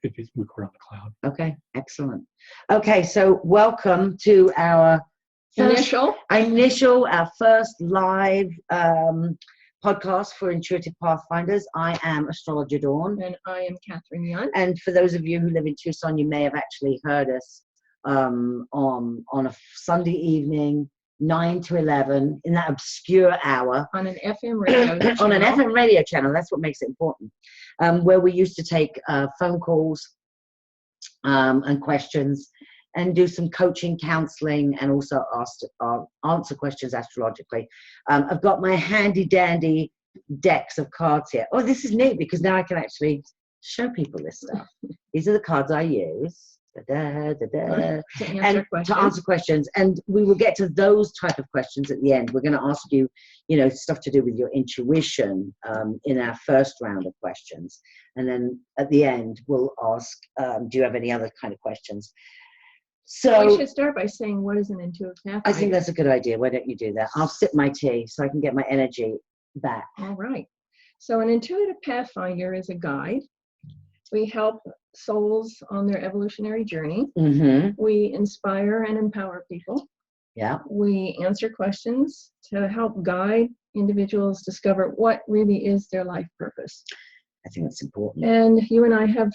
if it's recorded on the cloud. Okay, excellent. Okay, so welcome to our our first live podcast for Intuitive Pathfinders. I am Astrologer Dawn. And I am Catherine Yunt. And for those of you who live in Tucson, you may have actually heard us on a Sunday evening, 9 to 11, in that obscure hour. On an FM radio channel. On an FM radio channel, that's what makes it important. Where we used to take phone calls and questions and do some coaching, counseling, and also answer questions astrologically. I've got my handy dandy decks of cards here. Oh, this is neat because now I can actually show people this stuff. These are the cards I use. To answer questions, and we will get to those type of questions at the end. We're going to ask you, stuff to do with your intuition in our first round of questions, and then at the end we'll ask, do you have any other kind of questions? So we should start by saying, what is an intuitive pathfinder? I think that's a good idea. Why don't you do that? I'll sip my tea so I can get my energy back. All right. So an intuitive pathfinder is a guide. We help souls on their evolutionary journey. Mm-hmm. We inspire and empower people. Yeah. We answer questions to help guide individuals discover what really is their life purpose. I think that's important. And you and I have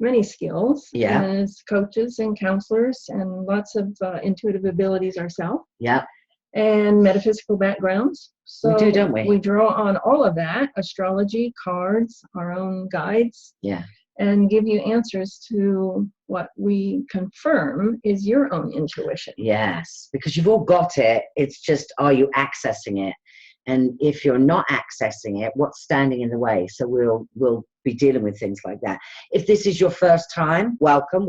many skills as coaches and counselors, and lots of intuitive abilities ourselves. Yeah. And metaphysical backgrounds. So we do, don't we? We draw on all of that, astrology, cards, our own guides. Yeah. And give you answers to what we confirm is your own intuition. Yes, because you've all got it. It's just, are you accessing it? And if you're not accessing it, what's standing in the way? So we'll be dealing with things like that. If this is your first time, welcome.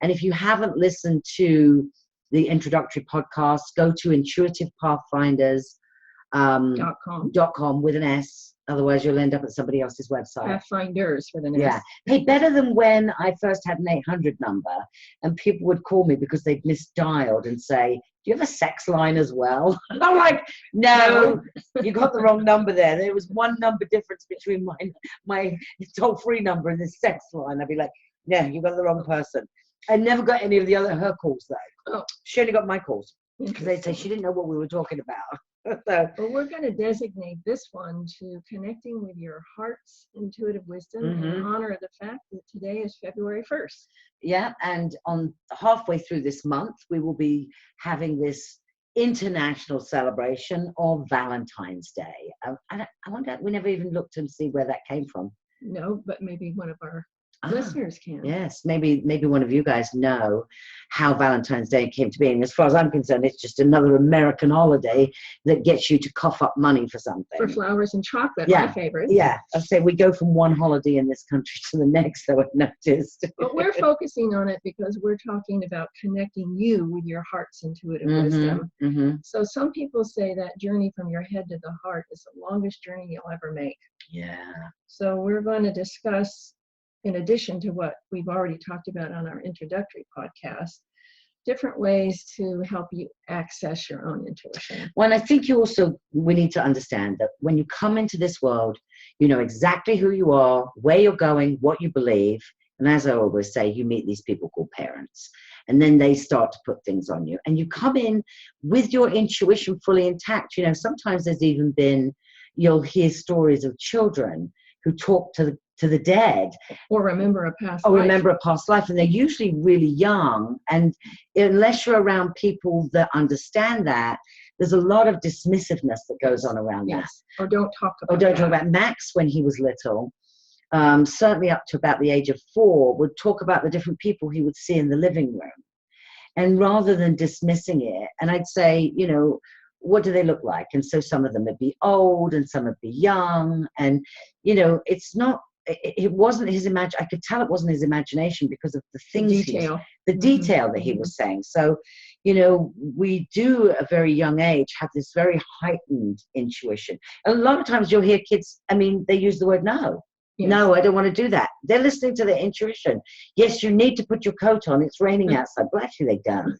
And if you haven't listened to the introductory podcast, go to intuitivepathfinders.com with an S. Otherwise, you'll end up at somebody else's website. Pathfinders with an S. Yeah. Hey, better than when I first had an 800 number and people would call me because they'd misdialed and say, do you have a sex line as well? And I'm like, no, you got the wrong number there. There was one number difference between my toll-free number and the sex line. I'd be like, no, you got the wrong person. I never got any of her calls, though. Oh. She only got my calls because they'd say she didn't know what we were talking about. So, well, we're going to designate this one to connecting with your heart's intuitive wisdom in honor of the fact that today is February 1st. Yeah, and on halfway through this month, we will be having this international celebration of Valentine's Day. I wonder, we never even looked and see where that came from. No, but maybe one of our listeners can. Yes, maybe one of you guys know how Valentine's Day came to be. And as far as I'm concerned, it's just another American holiday that gets you to cough up money for something. For flowers and chocolate, my favorite. Yeah, I say we go from one holiday in this country to the next, so I've noticed. But we're focusing on it because we're talking about connecting you with your heart's intuitive wisdom. Mm-hmm. So some people say that journey from your head to the heart is the longest journey you'll ever make. Yeah. So we're going to discuss, in addition to what we've already talked about on our introductory podcast, different ways to help you access your own intuition. Well, and I think we need to understand that when you come into this world, you know exactly who you are, where you're going, what you believe. And as I always say, you meet these people called parents. And then they start to put things on you. And you come in with your intuition fully intact. Sometimes there's even been, you'll hear stories of children who talk to the dead, or remember a past life, and they're usually really young. And unless you're around people that understand that, there's a lot of dismissiveness that goes on around that. Or don't talk about talk about Max when he was little. Certainly up to about the age of 4, would talk about the different people he would see in the living room, and rather than dismissing it, and I'd say, what do they look like? And so some of them would be old and some would be young, and it wasn't his I could tell it wasn't his imagination because of the things, the detail that he was saying. So, we do at a very young age have this very heightened intuition. And a lot of times you'll hear kids, they use the word no. Yes. No, I don't want to do that. They're listening to their intuition. Yes, you need to put your coat on. It's raining outside. Well, actually, they don't.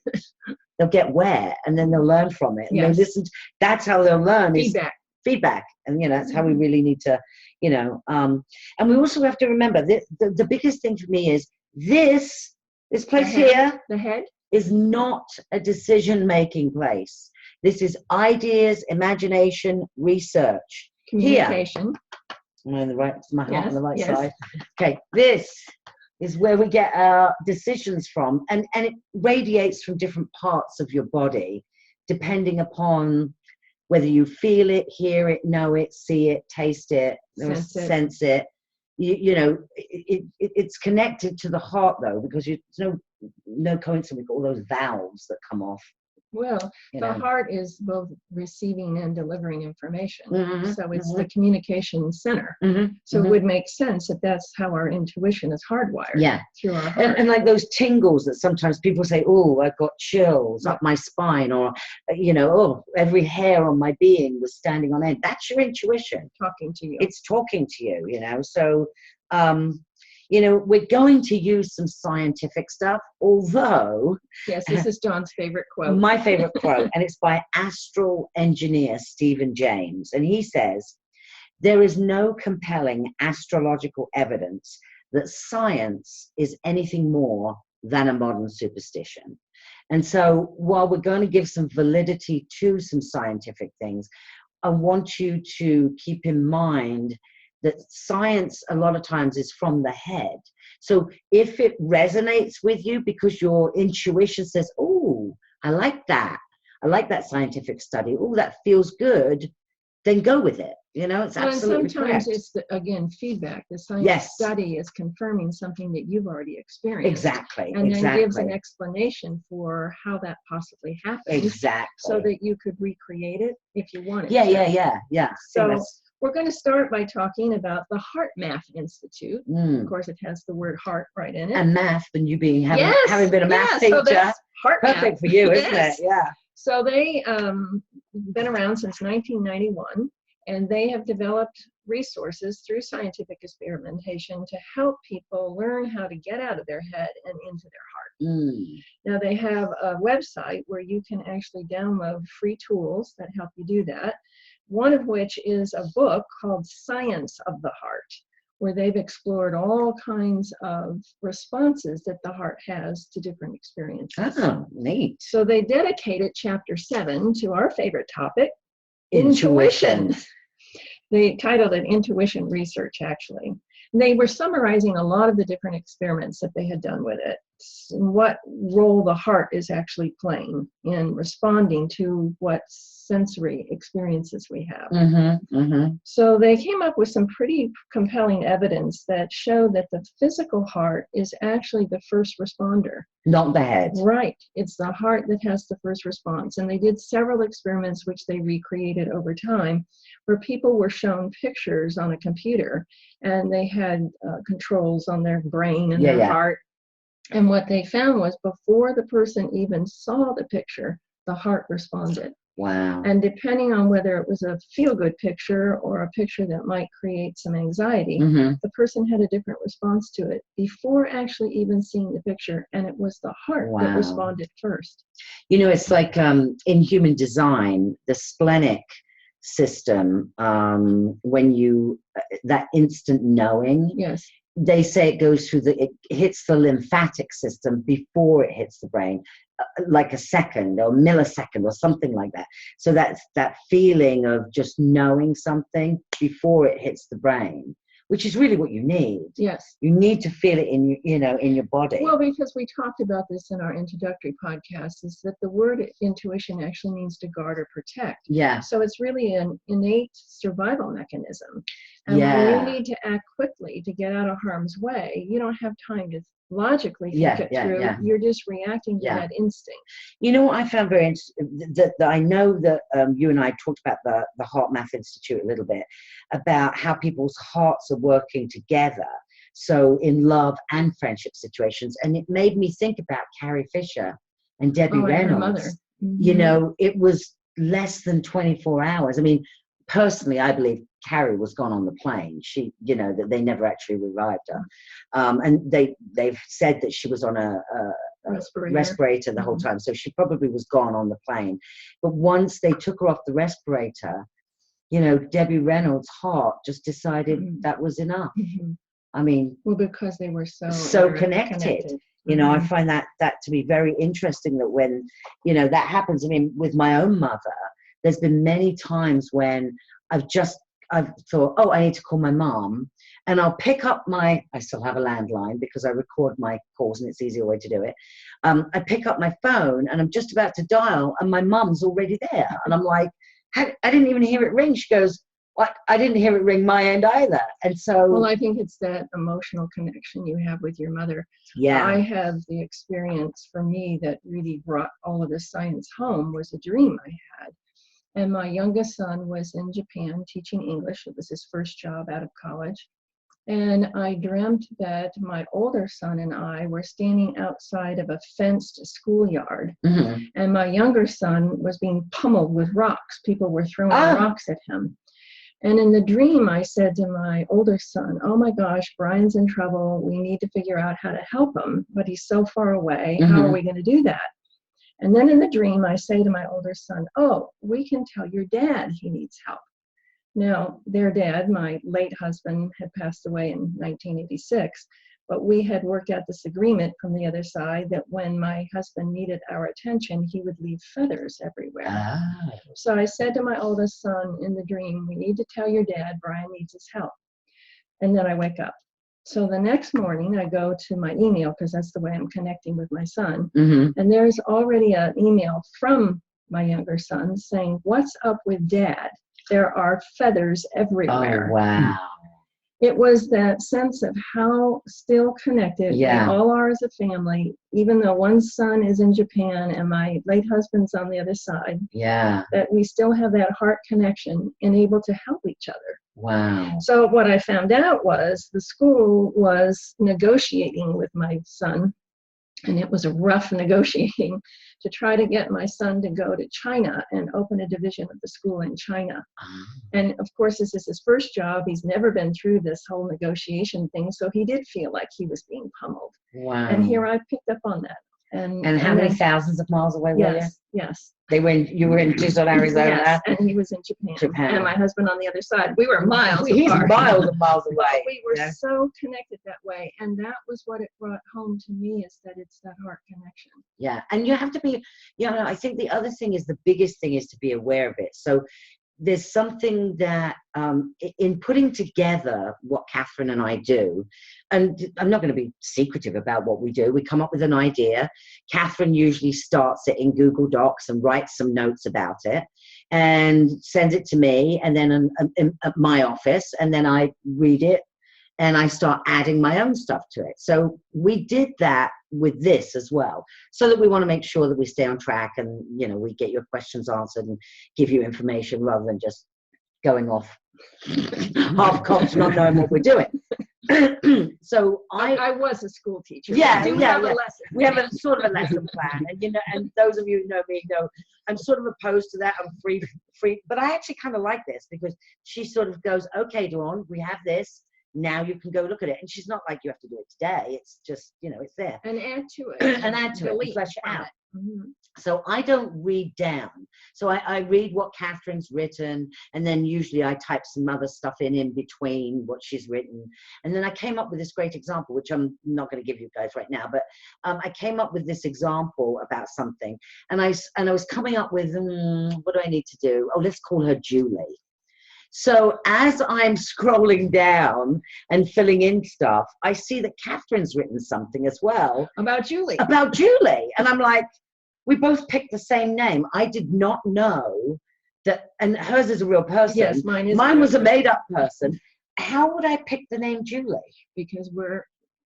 They'll get wet, and then they'll learn from it. And they listen. That's how they'll learn. Feedback. And, that's how we really need to, you know. And we also have to remember that the biggest thing for me is this place here, the head, is not a decision-making place. This is ideas, imagination, research. communication. Am I on the right? Is my heart on the right Yes. side? Okay, this is where we get our decisions from, and it radiates from different parts of your body, depending upon whether you feel it, hear it, know it, see it, taste it, sense it. You know, it's connected to the heart, though, because it's no coincidence with all those valves that come off. Well, the heart is both receiving and delivering information. Mm-hmm, so it's the communication center. So it would make sense that that's how our intuition is hardwired through our heart. And like those tingles that sometimes people say, oh, I've got chills up my spine, or, you know, oh, every hair on my being was standing on end. That's your intuition. Talking to you. It's talking to you, you know. So, you know, we're going to use some scientific stuff, although... Yes, this is John's favorite quote. My favorite quote, and it's by astral engineer Stephen James. And he says, there is no compelling astrological evidence that science is anything more than a modern superstition. And so while we're going to give some validity to some scientific things, I want you to keep in mind that science a lot of times is from the head. So if it resonates with you because your intuition says, oh, I like that scientific study, oh, that feels good, then go with it. You know, it's absolutely sometimes correct. It's again feedback. The science study is confirming something that you've already experienced. Exactly. And then gives an explanation for how that possibly happened. Exactly. So that you could recreate it if you wanted to. Yeah. So we're going to start by talking about the Heart Math Institute. Of course, it has the word heart right in it. And math, and you having been a math teacher, so that's heart perfect math. for you, isn't it? Yeah. So they been around since 1991, and they have developed resources through scientific experimentation to help people learn how to get out of their head and into their heart. Now they have a website where you can actually download free tools that help you do that. One of which is a book called Science of the Heart, where they've explored all kinds of responses that the heart has to different experiences. Oh, neat. So they dedicated chapter 7 to our favorite topic, intuition. They titled it Intuition Research, actually. And they were summarizing a lot of the different experiments that they had done with it, and what role the heart is actually playing in responding to what sensory experiences we have. So they came up with some pretty compelling evidence that showed that the physical heart is actually the first responder. Not the head. Right. It's the heart that has the first response. And they did several experiments, which they recreated over time, where people were shown pictures on a computer, and they had controls on their brain and their heart. And what they found was before the person even saw the picture, the heart responded. Wow. And depending on whether it was a feel-good picture or a picture that might create some anxiety, the person had a different response to it before actually even seeing the picture. And it was the heart that responded first. You know, it's like in human design, the splenic system, when you, that instant knowing. Yes. They say it goes through it hits the lymphatic system before it hits the brain, like a second or millisecond or something like that. So that's that feeling of just knowing something before it hits the brain, which is really what you need. Yes. You need to feel it in your body. Well, because we talked about this in our introductory podcast, is that the word intuition actually means to guard or protect. Yeah. So it's really an innate survival mechanism. And when you need to act quickly to get out of harm's way, you don't have time to logically think it through. You're just reacting to that instinct. You know what I found very interesting, that I know that you and I talked about the Heart Math Institute a little bit, about how people's hearts are working together, so in love and friendship situations. And it made me think about Carrie Fisher and Debbie Reynolds. Her mother. You know, it was less than 24 hours. I mean, personally, I believe Carrie was gone on the plane. She, you know, that they never actually revived her. And they've said that she was on a respirator the whole time. So she probably was gone on the plane. But once they took her off the respirator, you know, Debbie Reynolds' heart just decided that was enough. I mean, well, because they were so connected. You know, I find that to be very interesting, that when, you know, that happens. I mean, with my own mother, there's been many times when I've thought, oh, I need to call my mom, and I'll pick up I still have a landline because I record my calls and it's an easier way to do it. I pick up my phone and I'm just about to dial and my mum's already there. And I'm like, I didn't even hear it ring. She goes, what? I didn't hear it ring my end either. And so, well, I think it's that emotional connection you have with your mother. Yeah. I have the experience for me that really brought all of this science home was a dream I had. And my youngest son was in Japan teaching English. It was his first job out of college. And I dreamt that my older son and I were standing outside of a fenced schoolyard. And my younger son was being pummeled with rocks. People were throwing rocks at him. And in the dream, I said to my older son, oh my gosh, Brian's in trouble. We need to figure out how to help him, but he's so far away. How are we going to do that? And then in the dream, I say to my older son, oh, we can tell your dad he needs help. Now, their dad, my late husband, had passed away in 1986, but we had worked out this agreement from the other side that when my husband needed our attention, he would leave feathers everywhere. So I said to my oldest son in the dream, we need to tell your dad Brian needs his help. And then I wake up. So the next morning I go to my email, because that's the way I'm connecting with my son. And there's already an email from my younger son saying, what's up with dad? There are feathers everywhere. Oh, wow. It was that sense of how still connected we all are as a family, even though one son is in Japan and my late husband's on the other side. That we still have that heart connection and able to help each other. Wow. So what I found out was the school was negotiating with my son, and it was a rough negotiating to try to get my son to go to China and open a division of the school in China. And of course, this is his first job. He's never been through this whole negotiation thing. So he did feel like he was being pummeled. Wow. And here I picked up on that. And how many thousands of miles away were you? Yes. You were in Tucson, Arizona? Yes, and he was in Japan. And my husband on the other side. We were miles apart. He's miles and miles away. But we were so connected that way. And that was what it brought home to me, is that it's that heart connection. Yeah, and you have to be, you know, I think the other thing is, the biggest thing is to be aware of it. So there's something that in putting together what Catherine and I do, and I'm not going to be secretive about what we do. We come up with an idea. Catherine usually starts it in Google Docs and writes some notes about it and sends it to me, and then at my office, and then I read it and I start adding my own stuff to it. So we did that with this as well, so that we want to make sure that we stay on track and, you know, we get your questions answered and give you information rather than just going off half-cocked, not knowing what we're doing. So I was a school teacher. We have a lesson. We have a sort of a lesson plan, and, you know, and those of you who know me know I'm sort of opposed to that. I'm free, but I actually kind of like this, because she sort of goes, okay, Dawn, we have this. Now you can go look at it. And she's not like, you have to do it today. It's just, you know, it's there. And add to it. And add to it. Flesh it out. So I don't read down. So I read what Catherine's written, and then usually I type some other stuff in between what she's written. And then I came up with this great example, which I'm not going to give you guys right now, but I came up with this example about something. And I was coming up with, what do I need to do? Oh, let's call her Julie. So as I'm scrolling down and filling in stuff, I see that Catherine's written something as well. About Julie. About Julie. And I'm like, we both picked the same name. I did not know that, and hers is a real person. Yes, mine is. Mine was a made-up person. How would I pick the name Julie? Because we're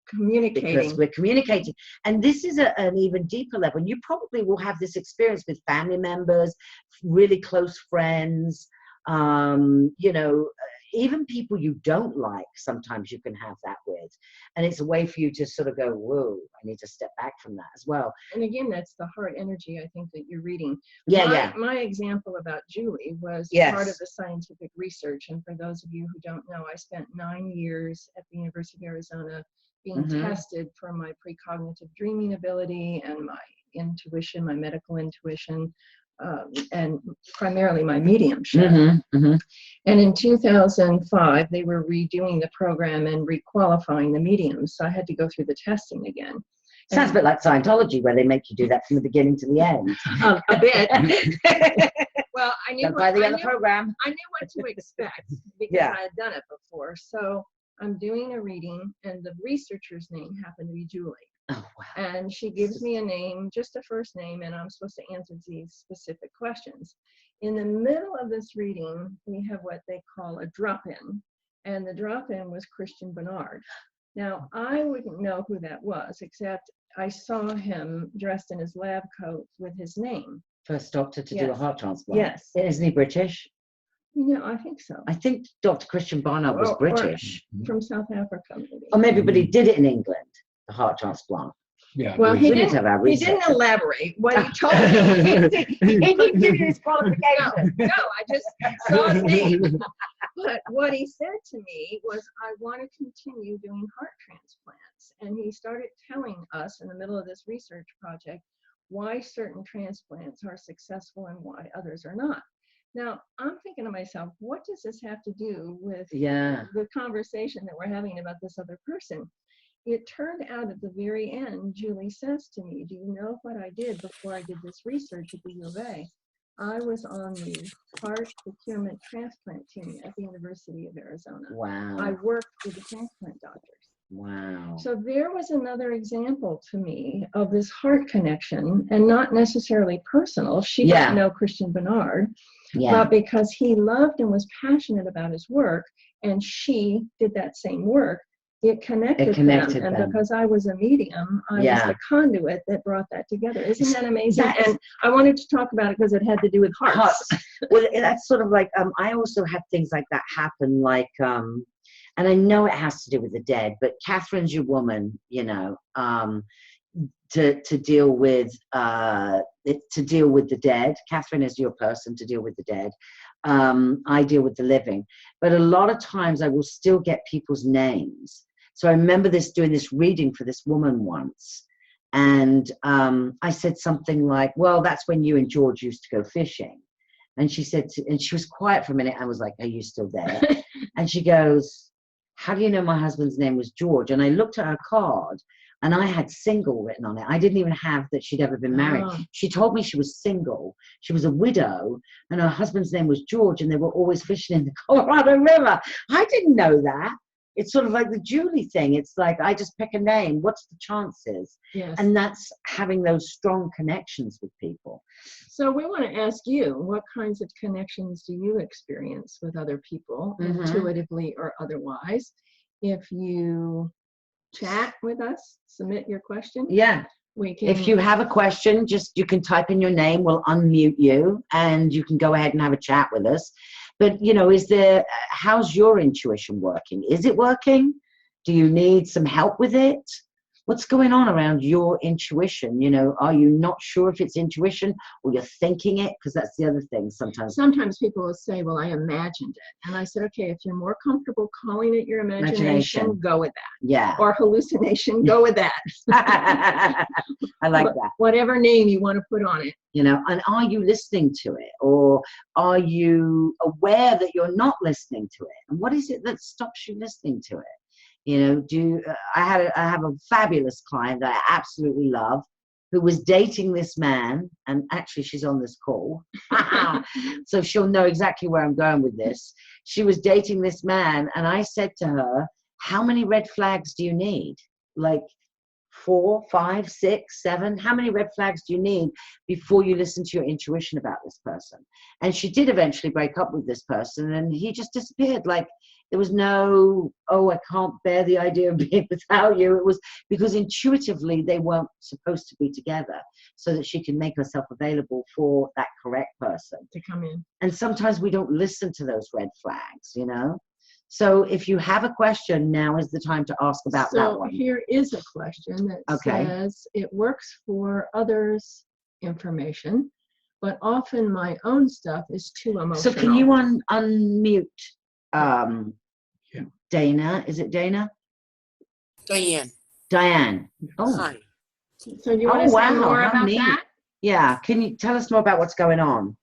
communicating. Because we're communicating. And this is an even deeper level. And you probably will have this experience with family members, really close friends, you know, even people you don't like, sometimes you can have that with. And it's a way for you to sort of go, whoa, I need to step back from that as well. And again, that's the heart energy, I think, that you're reading. My example about Julie was part of the scientific research. And for those of you who don't know, I spent 9 years at the University of Arizona being tested for my precognitive dreaming ability and my intuition, my medical intuition. and primarily my mediumship. Mm-hmm, mm-hmm. And in 2005, they were redoing the program and requalifying the mediums. So I had to go through the testing again. Sounds a bit like Scientology, where they make you do that from the beginning to the end. A bit. Well, I knew program. I knew what to expect because Yeah. I had done it before. So I'm doing a reading, and the researcher's name happened to be Julie. Oh, wow. And she gives me a name, just a first name, and I'm supposed to answer these specific questions. In the middle of this reading, we have what they call a drop-in, and the drop-in was Christian Bernard. Now, I wouldn't know who that was, except I saw him dressed in his lab coat with his name. First doctor to do a heart transplant. Yes. Isn't he British? I think so. I think Dr. Christian Barnard was British. Or from South Africa, maybe. Or maybe, but he did it in England, the heart transplant. Yeah. Well, he didn't elaborate. What he told me. He didn't give you his qualification. No, I just saw his name. But what he said to me was, I want to continue doing heart transplants. And he started telling us in the middle of this research project why certain transplants are successful and why others are not. Now, I'm thinking to myself, what does this have to do with the conversation that we're having about this other person? It turned out at the very end, Julie says to me, do you know what I did before I did this research at the U of A? I was on the heart procurement transplant team at the University of Arizona. Wow. I worked with the transplant doctors. Wow. So there was another example to me of this heart connection, and not necessarily personal. She didn't know Christian Bernard, but because he loved and was passionate about his work, and she did that same work, it connected them. And because I was a medium, I was the conduit that brought that together. Isn't that amazing? And I wanted to talk about it because it had to do with hearts. Well, that's sort of like, I also have things like that happen, like, and I know it has to do with the dead, but Catherine's your woman, to deal with the dead. Catherine is your person to deal with the dead. I deal with the living, but a lot of times I will still get people's names. So I remember doing this reading for this woman once, and I said something like, well, that's when you and George used to go fishing. And she said, and she was quiet for a minute. I was like, are you still there? And she goes, how do you know my husband's name was George? And I looked at her card, and I had single written on it. I didn't even have that she'd ever been married. Oh. She told me she was single. She was a widow, and her husband's name was George, and they were always fishing in the Colorado River. I didn't know that. It's sort of like the Julie thing. It's like, I just pick a name. What's the chances? Yes. And that's having those strong connections with people. So we want to ask you, what kinds of connections do you experience with other people, intuitively or otherwise? If you chat with us, submit your question. Yeah. We can. If you have a question, you can type in your name, we'll unmute you, and you can go ahead and have a chat with us. But, how's your intuition working? Is it working? Do you need some help with it? What's going on around your intuition? Are you not sure if it's intuition or you're thinking it? Because that's the other thing sometimes. Sometimes people will say, well, I imagined it. And I said, okay, if you're more comfortable calling it your imagination, go with that. Yeah. Or hallucination, go with that. I like that. Whatever name you want to put on it. And are you listening to it? Or are you aware that you're not listening to it? And what is it that stops you listening to it? I have a fabulous client that I absolutely love, who was dating this man, and actually she's on this call, so she'll know exactly where I'm going with this. She was dating this man, and I said to her, how many red flags do you need? Like 4, 5, 6, 7? How many red flags do you need before you listen to your intuition about this person? And she did eventually break up with this person, and he just disappeared. Like, there was no, I can't bear the idea of being without you. It was because intuitively they weren't supposed to be together, so that she can make herself available for that correct person to come in. And sometimes we don't listen to those red flags, So if you have a question, now is the time to ask about that one. So here is a question that says, it works for others' information, but often my own stuff is too emotional. So can you unmute Dana? Is it Dana? Diane. Diane. Oh. Hi. So you want to say more about that? Yeah. Can you tell us more about what's going on?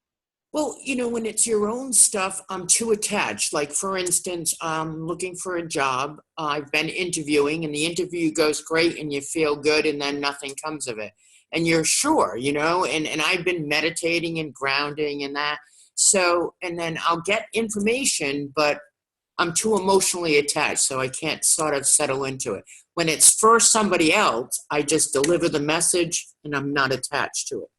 Well, when it's your own stuff, I'm too attached. Like, for instance, I'm looking for a job. I've been interviewing, and the interview goes great, and you feel good, and then nothing comes of it. And you're sure, and I've been meditating and grounding and that. So, and then I'll get information, but I'm too emotionally attached, so I can't sort of settle into it. When it's for somebody else, I just deliver the message, and I'm not attached to it.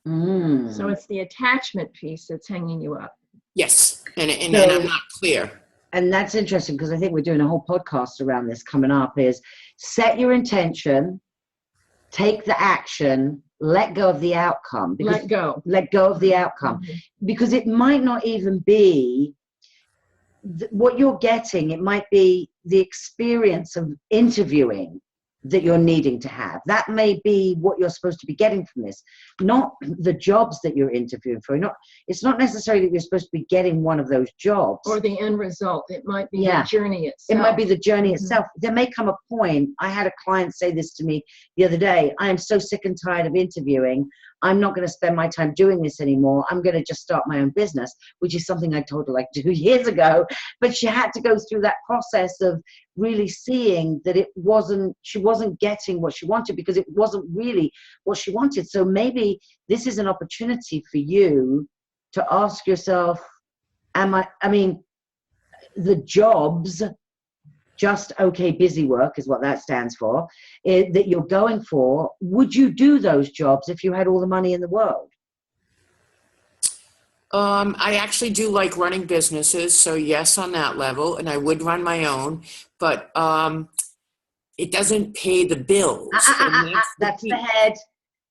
So it's the attachment piece that's hanging you up. Yes, and I'm not clear. And that's interesting, because I think we're doing a whole podcast around this coming up, is set your intention, take the action, let go of the outcome. Let go of the outcome. Because it might not even be what you're getting. It might be the experience of interviewing that you're needing to have. That may be what you're supposed to be getting from this, not the jobs that you're interviewing for. It's not necessarily that you're supposed to be getting one of those jobs. Or the end result. It might be the journey itself. It might be the journey itself. There may come a point, I had a client say this to me the other day, I am so sick and tired of interviewing. I'm not going to spend my time doing this anymore. I'm going to just start my own business, which is something I told her like 2 years ago. But she had to go through that process of really seeing that she wasn't getting what she wanted, because it wasn't really what she wanted. So maybe this is an opportunity for you to ask yourself, the jobs, just okay busy work is what that stands for, that you're going for, would you do those jobs if you had all the money in the world? I actually do like running businesses, so yes, on that level, and I would run my own, but it doesn't pay the bills. That's the head.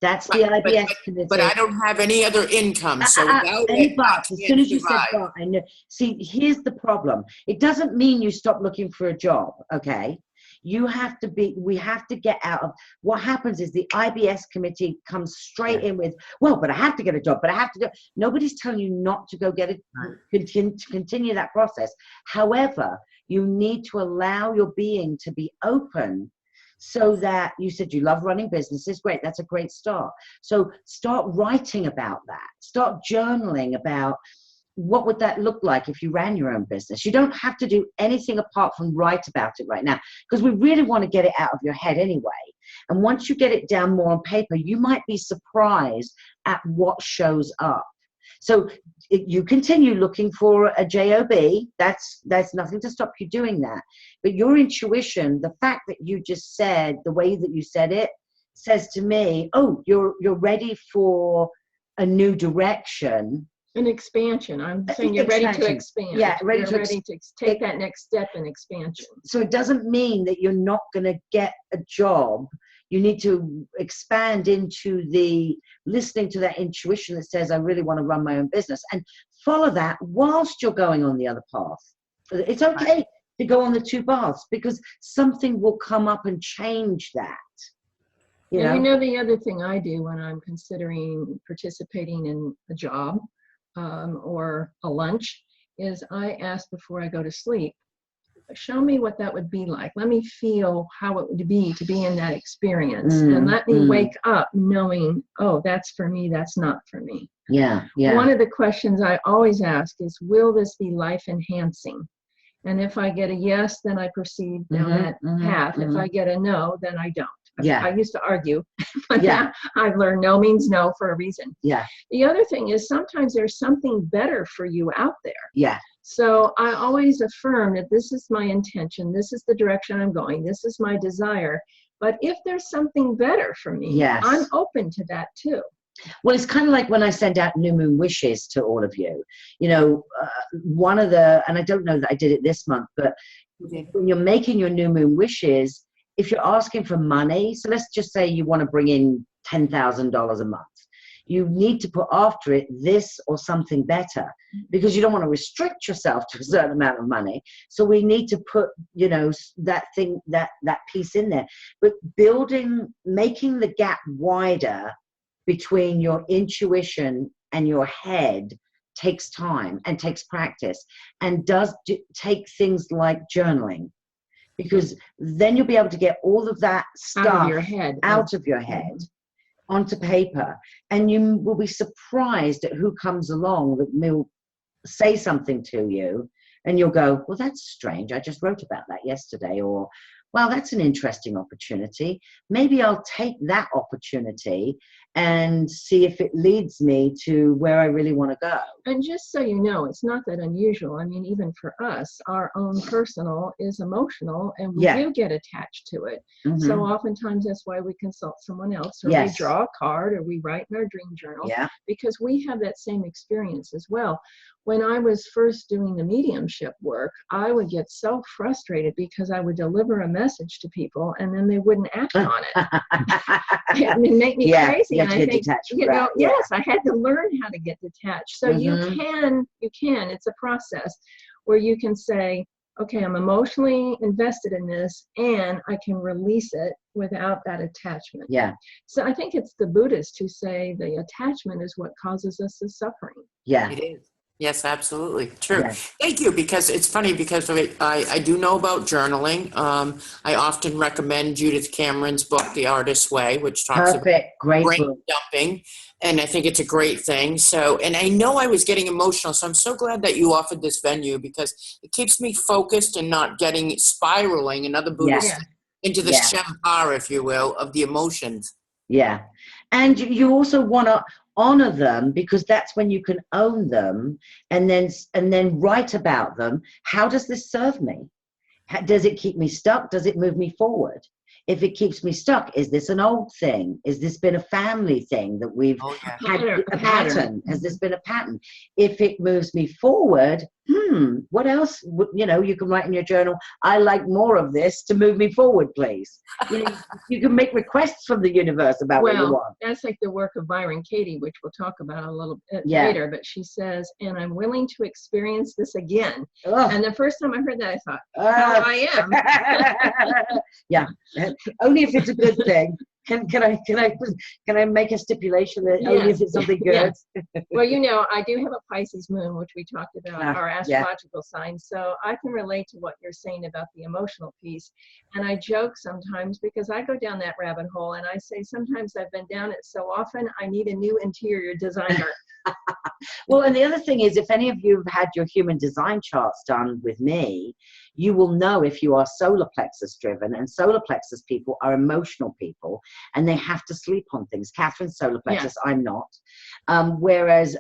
That's the IBS committee. But I don't have any other income, so without it, as soon as you said but, I know. See, here's the problem. It doesn't mean you stop looking for a job, okay? We have to get out of, what happens is the IBS committee comes straight in with, well, but I have to get a job, but I have to do, nobody's telling you not to go get it, continue that process. However, you need to allow your being to be open, so that, you said you love running businesses. Great. That's a great start. So start writing about that. Start journaling about what would that look like if you ran your own business. You don't have to do anything apart from write about it right now, because we really want to get it out of your head anyway. And once you get it down more on paper, you might be surprised at what shows up. So you continue looking for a job. That's nothing to stop you doing that. But your intuition, the fact that you just said, the way that you said it, says to me, oh, you're ready for a new direction. An expansion. I'm saying you're ready to expand. Yeah, ready to take that next step in expansion. So it doesn't mean that you're not going to get a job. You need to expand into listening to that intuition that says, I really want to run my own business, and follow that whilst you're going on the other path. It's okay to go on the two paths, because something will come up and change that. You know the other thing I do when I'm considering participating in a job or a lunch is I ask before I go to sleep, show me what that would be like. Let me feel how it would be to be in that experience. And let me wake up knowing, oh, that's for me, that's not for me. Yeah. One of the questions I always ask is, will this be life enhancing? And if I get a yes, then I proceed down that path. If I get a no, then I don't. I used to argue, but now I've learned no means no for a reason. Yeah. The other thing is, sometimes there's something better for you out there. Yeah. So I always affirm that this is my intention, this is the direction I'm going, this is my desire. But if there's something better for me, I'm open to that too. Well, it's kind of like when I send out new moon wishes to all of you. One of and I don't know that I did it this month, but when you're making your new moon wishes, if you're asking for money, so let's just say you want to bring in $10,000 a month. You need to put after it this or something better, because you don't want to restrict yourself to a certain amount of money. So we need to put, that thing, that piece in there. But making the gap wider between your intuition and your head takes time and takes practice, and does take things like journaling, because then you'll be able to get all of that stuff out of your head. onto paper, and you will be surprised at who comes along that will say something to you, and you'll go, well, that's strange. I just wrote about that yesterday. Or, well, that's an interesting opportunity. Maybe I'll take that opportunity and see if it leads me to where I really want to go. And just so you know, it's not that unusual. I mean, even for us, our own personal is emotional, and we do get attached to it. So oftentimes that's why we consult someone else, or we draw a card, or we write in our dream journal, because we have that same experience as well. When I was first doing the mediumship work, I would get so frustrated because I would deliver a message to people and then they wouldn't act on it. It would make me crazy. You have to get detached. You know, yes, I had to learn how to get detached. So you can, it's a process where you can say, okay, I'm emotionally invested in this and I can release it without that attachment. Yeah. So I think it's the Buddhists who say the attachment is what causes us the suffering. Yeah. It is. Yes, absolutely. True. Yeah. Thank you, because it's funny because I do know about journaling. I often recommend Judith Cameron's book, The Artist's Way, which talks about Great brain book. dumping. And I think it's a great thing. So, and I know I was getting emotional. So I'm so glad that you offered this venue, because it keeps me focused and not getting spiraling another Buddhist into the shampara, if you will, of the emotions. Yeah. And you also want to honor them, because that's when you can own them and then write about them. How does this serve me? Does it keep me stuck? Does it move me forward? If it keeps me stuck, is this an old thing? Has this been a family thing that we've had a pattern? Has this been a pattern? If it moves me forward, what else? You know, you can write in your journal, I like more of this to move me forward, please. You know, you can make requests from the universe about what you want. That's like the work of Byron Katie, which we'll talk about a little bit later. But she says, and I'm willing to experience this again. And the first time I heard that, I thought, I am. Yeah. Only if it's a good thing. Can I make a stipulation that only if it's something good? Well, you know, I do have a Pisces moon, which we talked about, our astrological sign. So I can relate to what you're saying about the emotional piece. And I joke sometimes, because I go down that rabbit hole, and I say sometimes I've been down it so often I need a new interior designer. Well, and the other thing is, if any of you have had your human design charts done with me, you will know if you are solar plexus driven, and solar plexus people are emotional people, and they have to sleep on things. Catherine's solar plexus, I'm not. Whereas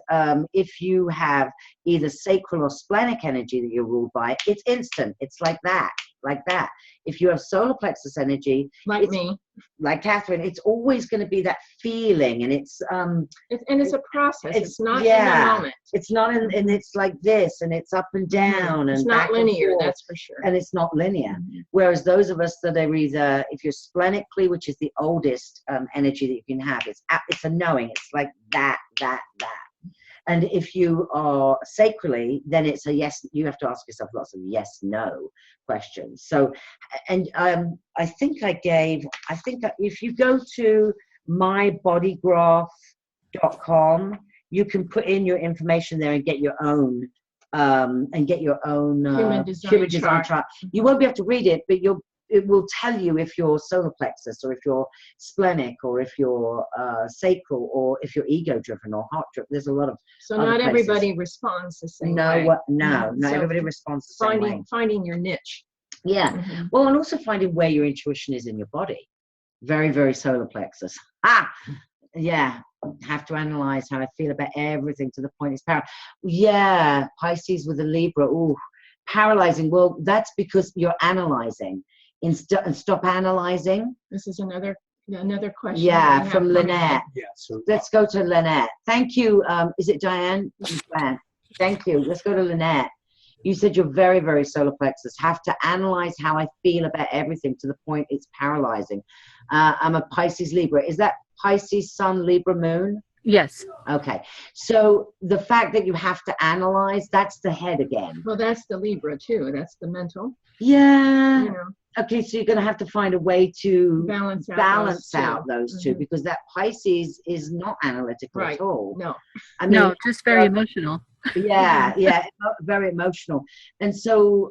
if you have either sacral or splenic energy that you're ruled by, it's instant. It's like that. If you have solar plexus energy, like me, like Catherine, it's always going to be that feeling, and it's a process. It's not in the moment. It's not in, and it's like this, and it's up and down, and it's not linear. That's for sure. And it's not linear. Whereas those of us that are either, if you're splenically, which is the oldest energy that you can have, it's a knowing. It's like that. And if you are sacrally, then it's a yes. You have to ask yourself lots of yes, no questions. So, and I think if you go to mybodygraph.com, you can put in your information there and get your own human design chart. You won't be able to read it, but it will tell you if you're solar plexus, or if you're splenic, or if you're sacral, or if you're ego driven or heart driven. There's a lot of not everybody responds the same way. Not everybody responds the same way. Finding your niche. Yeah. Well, and also finding where your intuition is in your body. Very, very solar plexus. Yeah. Have to analyze how I feel about everything to the point it's paralyzing. Yeah. Pisces with a Libra. Ooh, paralyzing. Well, that's because you're analyzing. Stop analyzing. This is another question. Yeah, from Lynette. Yeah, so Let's go to Lynette. Thank you. Is it Diane? Thank you. Let's go to Lynette. You said you're very, very solar plexus. Have to analyze how I feel about everything to the point it's paralyzing. I'm a Pisces Libra. Is that Pisces Sun, Libra Moon? Yes. Okay. So the fact that you have to analyze, that's the head again. Well, that's the Libra too. That's the mental. Yeah. You know. Okay, so you're going to have to find a way to balance out those two, because that Pisces is not analytical at all. No. I mean, no, just very emotional. Yeah, very emotional. And so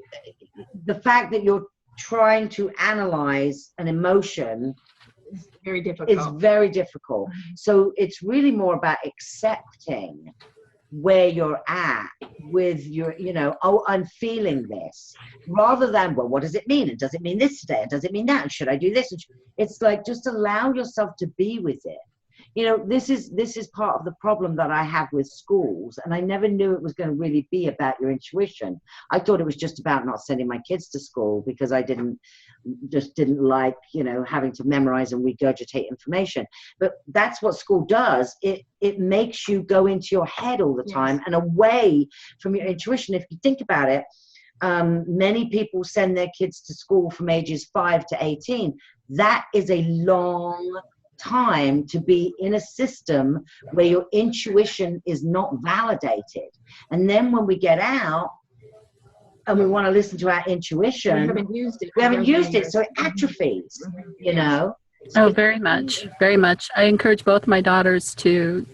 the fact that you're trying to analyze an emotion It's very difficult. It's very difficult. So it's really more about accepting where you're at with your, oh, I'm feeling this, rather than, well, what does it mean? And does it mean this today? And does it mean that? And should I do this? It's like, just allow yourself to be with it. This is part of the problem that I have with schools, and I never knew it was going to really be about your intuition. I thought it was just about not sending my kids to school because I didn't like, having to memorize and regurgitate information. But that's what school does. It makes you go into your head all the time and away from your intuition. If you think about it, many people send their kids to school from ages 5 to 18. That is a long time to be in a system where your intuition is not validated. And then when we get out and we want to listen to our intuition, we haven't used it, so it atrophies, Oh, very much, very much. I encourage both my daughters to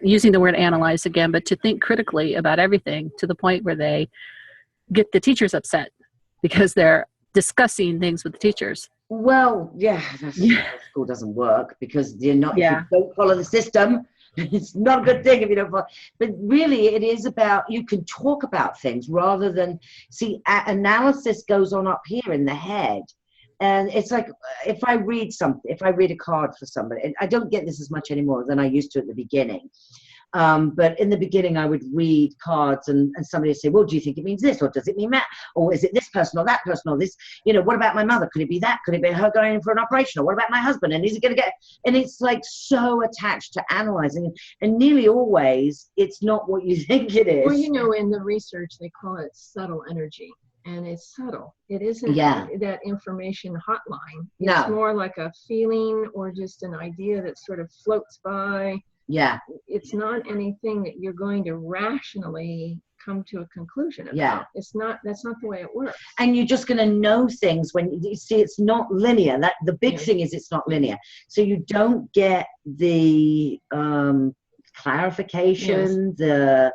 using the word analyze again, but to think critically about everything, to the point where they get the teachers upset because they're discussing things with the teachers. Well, school doesn't work because you're not. If you don't follow the system, it's not a good thing if you don't follow. But really, it is about, you can talk about things rather than analysis goes on up here in the head. And it's like, if I read a card for somebody, and I don't get this as much anymore than I used to at the beginning. But in the beginning, I would read cards and somebody would say, well, do you think it means this? Or does it mean that? Or is it this person or that person? Or this, what about my mother? Could it be that? Could it be her going in for an operation? Or what about my husband? And is he going to get, and it's like so attached to analyzing. And nearly always, it's not what you think it is. Well, in the research, they call it subtle energy. And it's subtle. It isn't that information hotline. It's more like a feeling or just an idea that sort of floats by. Yeah. It's not anything that you're going to rationally come to a conclusion about. Yeah. That's not the way it works. And you're just going to know things when you see it's not linear. That the big thing is it's not linear. So you don't get the clarification, the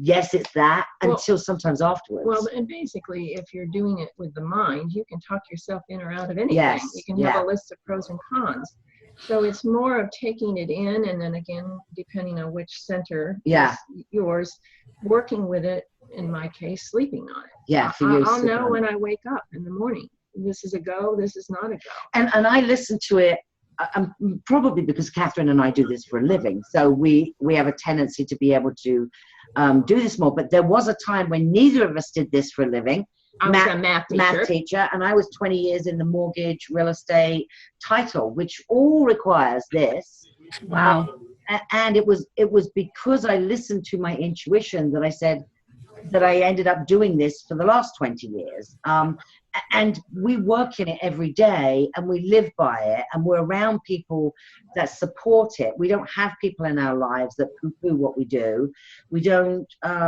yes, it's that, until sometimes afterwards. Well, and basically, if you're doing it with the mind, you can talk yourself in or out of anything. Yes. You can have a list of pros and cons. So it's more of taking it in, and then again, depending on which center is yours, working with it, in my case, sleeping on it. Yeah, for you. I'll know when I wake up in the morning. This is a go, this is not a go. And I listen to it, probably because Catherine and I do this for a living. So we have a tendency to be able to do this more. But there was a time when neither of us did this for a living. I was a math teacher, and I was 20 years in the mortgage, real estate title, which all requires this. Wow. And it was because I listened to my intuition that I said that I ended up doing this for the last 20 years. And we work in it every day, and we live by it, and we're around people that support it. We don't have people in our lives that poo-poo what we do. We don't.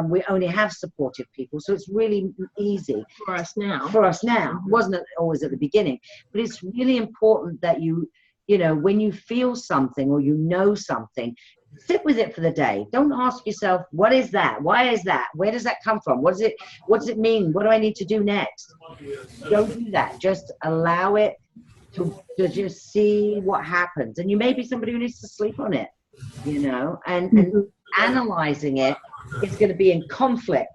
We only have supportive people, so it's really easy for us now. It wasn't always at the beginning, but it's really important that you when you feel something or something, sit with it for the day. Don't ask yourself, what is that? Why is that? Where does that come from? What does it mean? What do I need to do next? Don't do that. Just allow it to just see what happens. And you may be somebody who needs to sleep on it, and analyzing it is going to be in conflict.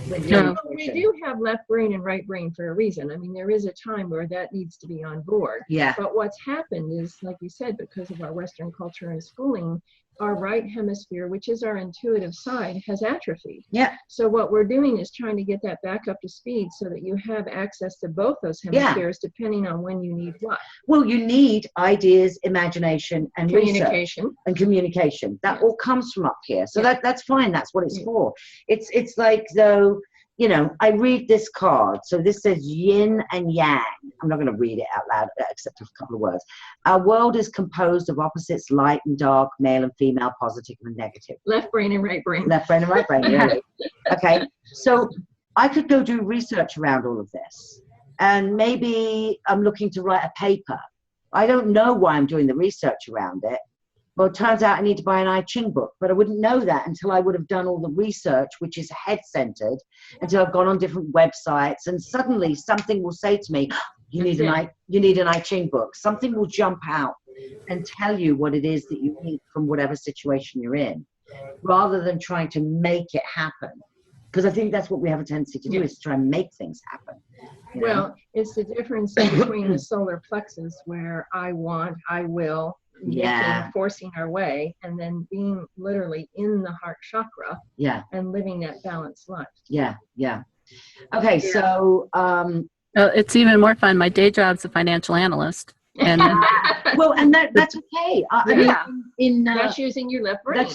We do have left brain and right brain for a reason. I mean, there is a time where that needs to be on board. Yeah. But what's happened is, like you said, because of our Western culture and schooling, our right hemisphere, which is our intuitive side, has atrophied. Yeah. So what we're doing is trying to get that back up to speed so that you have access to both those hemispheres, depending on when you need what. Well, you need ideas, imagination, and communication. Research. And communication. That all comes from up here. So that's fine. That's what it's for. It's like, though, I read this card. So this says yin and yang. I'm not going to read it out loud, except a couple of words. Our world is composed of opposites, light and dark, male and female, positive and negative. Left brain and right brain. Left brain and right brain, really. Okay. So I could go do research around all of this. And maybe I'm looking to write a paper. I don't know why I'm doing the research around it. Well, it turns out I need to buy an I Ching book, but I wouldn't know that until I would have done all the research, which is head-centered, until I've gone on different websites, and suddenly something will say to me, you need an I Ching book. Something will jump out and tell you what it is that you need from whatever situation you're in, rather than trying to make it happen. Because I think that's what we have a tendency to do, is try and make things happen. Well, it's the difference between the solar plexus, where I want, I will, forcing our way, and then being literally in the heart chakra and living that balanced life. Okay, so it's even more fun. My day job's a financial analyst. And well, and that's okay. That's using your left brain.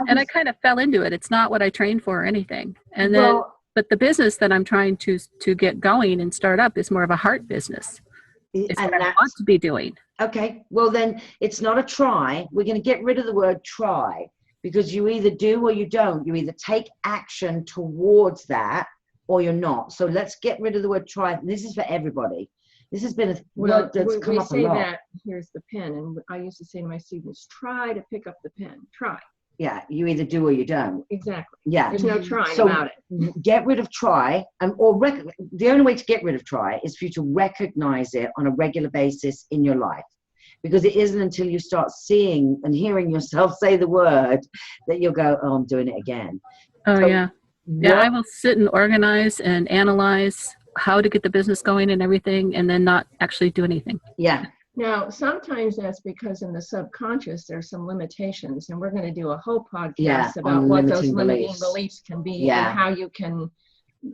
And I kind of fell into it. It's not what I trained for or anything. And then, but the business that I'm trying to get going and start up is more of a heart business. It's what I want to be doing. Okay, well then it's not a try. We're going to get rid of the word try, because you either do or you don't. You either take action towards that or you're not. So let's get rid of the word try. This is for everybody. This has been a word that's come up a lot. That, here's the pen, and I used to say to my students, try to pick up the pen. Try. Yeah, you either do or you don't. Exactly. Yeah. There's no trying about it. Get rid of try, the only way to get rid of try is for you to recognize it on a regular basis in your life. Because it isn't until you start seeing and hearing yourself say the word that you'll go, oh, I'm doing it again. Oh, so, yeah, I will sit and organize and analyze how to get the business going and everything, and then not actually do anything. Yeah. Now, sometimes that's because in the subconscious, there's some limitations, and we're going to do a whole podcast about what those limiting beliefs can be and how you can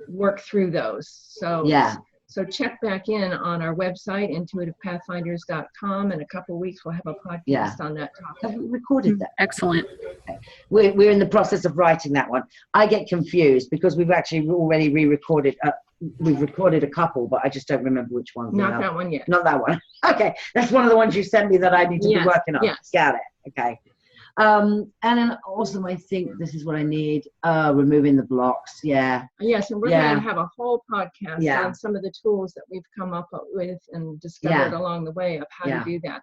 work through those. So check back in on our website, intuitivepathfinders.com. In a couple of weeks, we'll have a podcast on that topic. Have we recorded that? Excellent. Okay. We're in the process of writing that one. I get confused because we've actually already re-recorded. We've recorded a couple, but I just don't remember which ones. Not that one yet. Not that one. Okay, that's one of the ones you sent me that I need to be working on. Yes. Got it. Okay. And then also, I think this is what I need, removing the blocks. Yes, and we're going to have a whole podcast on some of the tools that we've come up with and discovered along the way of how to do that.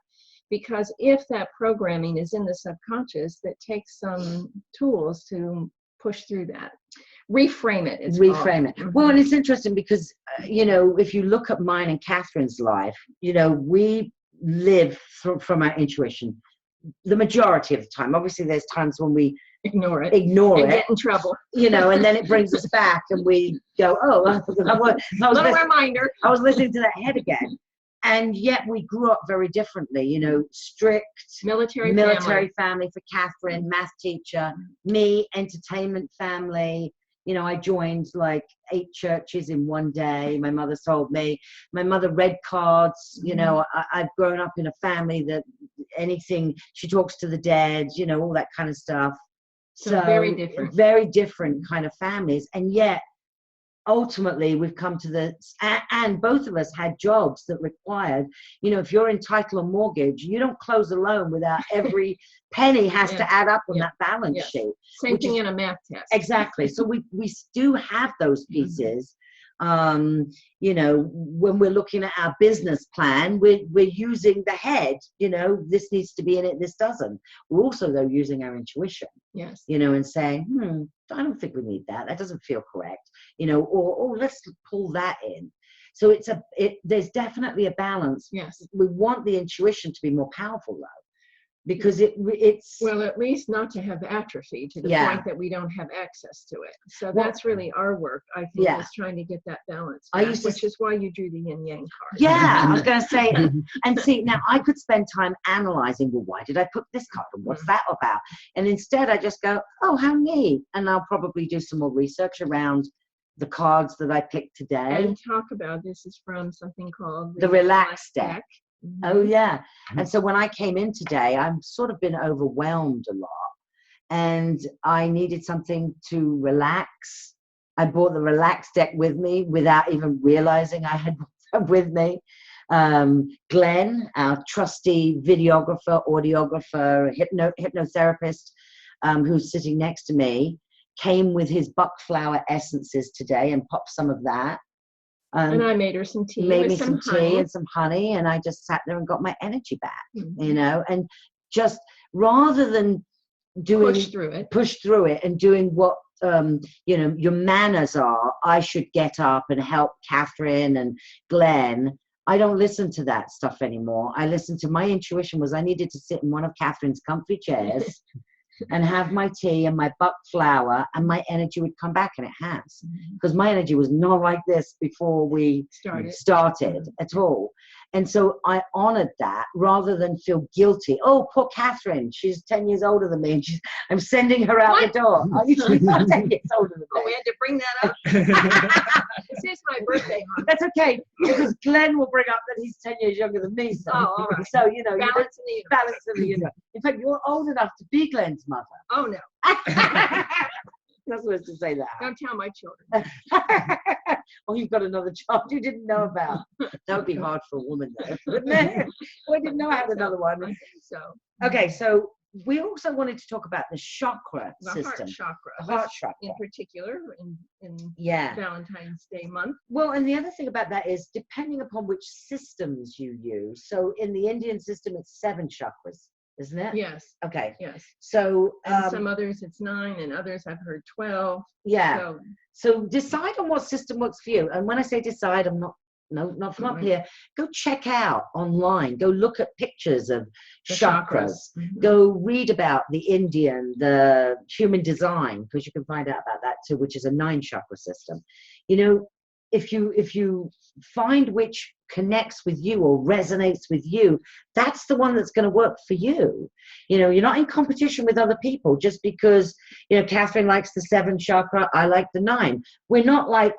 Because if that programming is in the subconscious, that takes some tools to push through that. Reframe it. Reframe it. Well, and it's interesting because, if you look at mine and Catherine's life, we live from our intuition the majority of the time. Obviously, there's times when we ignore it and get in trouble, and then it brings us back and we go, oh, reminder. I was listening to that head again. And yet we grew up very differently, strict military family for Catherine, math teacher, me, entertainment family. I joined like 8 churches in one day. My mother told me. My mother read cards. I've grown up in a family that anything, she talks to the dead, all that kind of stuff. So very different kind of families. And yet, ultimately, we've come to and both of us had jobs that required, if you're in title or mortgage, you don't close a loan without every penny has to add up on that balance sheet. Same thing in a math test. Exactly. So we do have those pieces. When we're looking at our business plan, we're using the head, this needs to be in it, this doesn't. We're also, though, using our intuition, and saying, I don't think we need that. That doesn't feel correct, or let's pull that in. So there's definitely a balance. Yes. We want the intuition to be more powerful, though. Because it's well, at least not to have atrophy to the point that we don't have access to it. So that's really our work, I think, is trying to get that balance back, which is why you drew the yin yang card. Yeah, I was going to say, and see, now I could spend time analyzing, well, why did I put this card and what's that about? And instead I just go, oh, how neat. And I'll probably do some more research around the cards that I picked today. And talk about, this is from something called the Relax deck. Oh yeah. And so when I came in today, I've sort of been overwhelmed a lot and I needed something to relax. I brought the Relax deck with me without even realizing I had it with me. Glenn, our trusty videographer, audiographer, hypnotherapist, who's sitting next to me, came with his buck flower essences today and popped some of that. And I made her some tea. Made me some tea and some honey, and I just sat there and got my energy back, and just rather than doing push through it and doing what your manners are. I should get up and help Catherine and Glenn. I don't listen to that stuff anymore. I listen to my intuition was I needed to sit in one of Catherine's comfy chairs and have my tea and my buck flower, and my energy would come back, and it has. Because my energy was not like this before we started at all. And so I honored that rather than feel guilty. Oh, poor Catherine, she's 10 years older than me, and I'm sending her out the door. She's not 10 years older than me. Oh, we had to bring that up. This is my birthday month. That's okay, because Glenn will bring up that he's 10 years younger than me. So, all right. So balance in the universe. In fact, you're old enough to be Glenn's mother. Oh, no. Not supposed to say that. Don't tell my children. Oh, you've got another child you didn't know about. That would be hard for a woman, though, wouldn't it? Well, I didn't know I had another one. I think so. Okay, so we also wanted to talk about the chakra system. Heart chakra. The heart chakra. In particular, in Valentine's Day month. Well, and the other thing about that is depending upon which systems you use. So in the Indian system, it's 7 chakras, isn't it? Yes. Okay. Yes. So and some others it's 9, and others I've heard 12. Yeah. So decide on what system works for you. And when I say decide, I'm not from up here. Go check out online. Go look at pictures of chakras. Go read about the Indian, the human design, because you can find out about that too, which is a 9 chakra system. If you find which connects with you or resonates with you, that's the one that's going to work for you. You're not in competition with other people just because, Catherine likes the 7 chakra, I like the 9. We're not like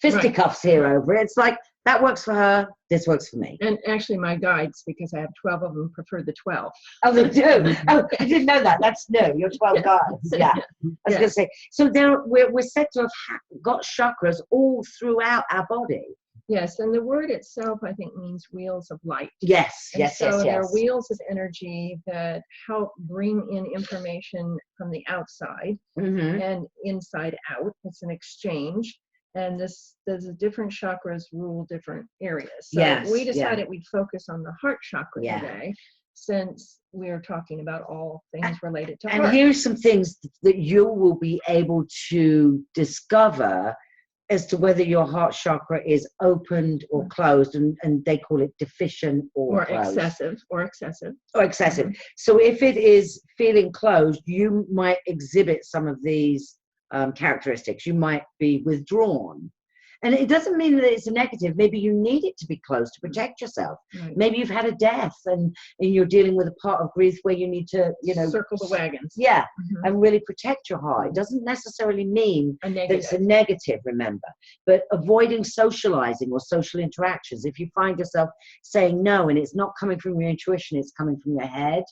fisticuffs here over it. It's like, that works for her, this works for me. And actually my guides, because I have 12 of them, prefer the 12. Oh, they do? Oh, I didn't know that. That's new. You're 12 guides. Yeah. I was going to say, so we're said to have got chakras all throughout our body. Yes, and the word itself, I think, means wheels of light. Yes. So they're wheels of energy that help bring in information from the outside and inside out. It's an exchange. And there's different chakras rule different areas. So we decided we'd focus on the heart chakra today, since we're talking about all things related to heart. And here's some things that you will be able to discover as to whether your heart chakra is opened or closed, and they call it deficient or excessive. So if it is feeling closed, you might exhibit some of these characteristics. You might be withdrawn, and it doesn't mean that it's a negative. Maybe you need it to be closed to protect yourself. Maybe you've had a death and you're dealing with a part of grief where you need to circle the wagons and really protect your heart. It doesn't necessarily mean that it's a negative, remember, but avoiding socializing or social interactions. If you find yourself saying no and it's not coming from your intuition, it's coming from your head,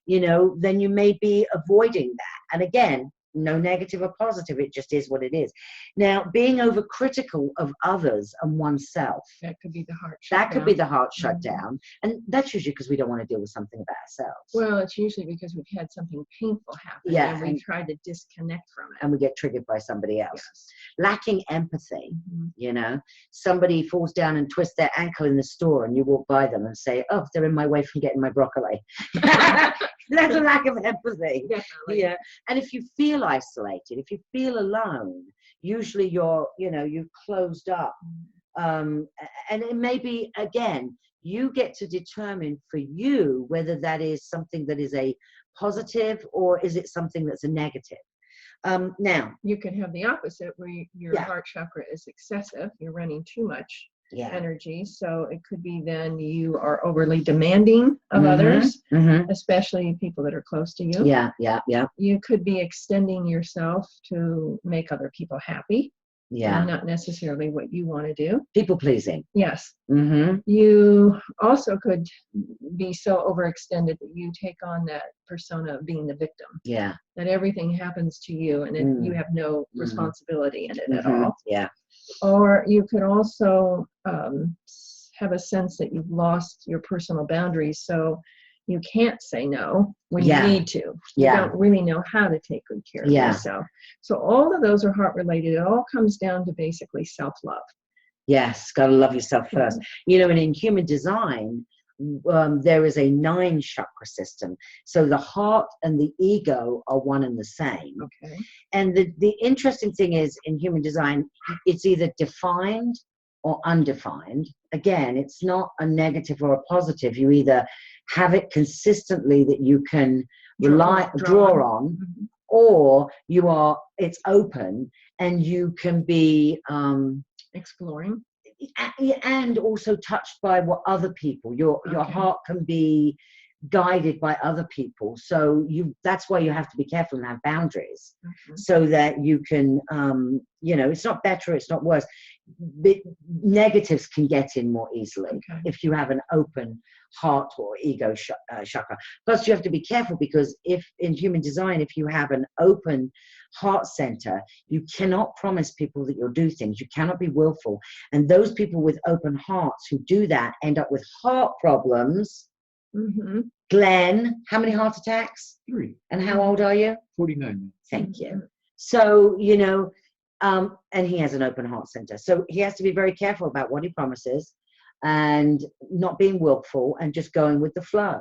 then you may be avoiding that. And again, no negative or positive, it just is what it is. Now, being overcritical of others and oneself, that could be the heart shutdown. And that's usually because we don't want to deal with something about ourselves. Well, it's usually because we've had something painful happen and we try to disconnect from it. And we get triggered by somebody else. Lacking empathy, somebody falls down and twists their ankle in the store and you walk by them and say, oh, they're in my way from getting my broccoli. That's a lack of empathy. Definitely. Yeah. And if you feel isolated, if you feel alone, usually you're closed up. And it may be, again, you get to determine for you whether that is something that is a positive or is it something that's a negative. Now, you can have the opposite, where your heart chakra is excessive. You're running too much energy. So it could be then you are overly demanding of others, especially people that are close to you. Yeah. You could be extending yourself to make other people happy. And not necessarily what you want to do. People pleasing. Yes. You also could be so overextended that you take on that persona of being the victim. Yeah. That everything happens to you and you have no responsibility in it at all. Yeah. Or you could also have a sense that you've lost your personal boundaries. So you can't say no when you need to. You don't really know how to take good care of yourself. So all of those are heart related. It all comes down to basically self-love. Yes, got to love yourself first. And in human design, there is a 9 chakra system. So the heart and the ego are one and the same. Okay. And the interesting thing is, in human design, it's either defined or undefined. Again, it's not a negative or a positive. You either have it consistently that you can draw on, or it's open and you can be exploring, and also touched by what other people, your heart can be guided by other people. So that's why you have to be careful and have boundaries, so that you can, it's not better, it's not worse. Negatives can get in more easily if you have an open heart or ego chakra. Plus, you have to be careful, because if in human design, if you have an open heart center, you cannot promise people that you'll do things. You cannot be willful. And those people with open hearts who do that end up with heart problems. Glenn, how many heart attacks? 3. And how old are you? 49. Thank you. So, and he has an open heart center. So he has to be very careful about what he promises and not being willful and just going with the flow.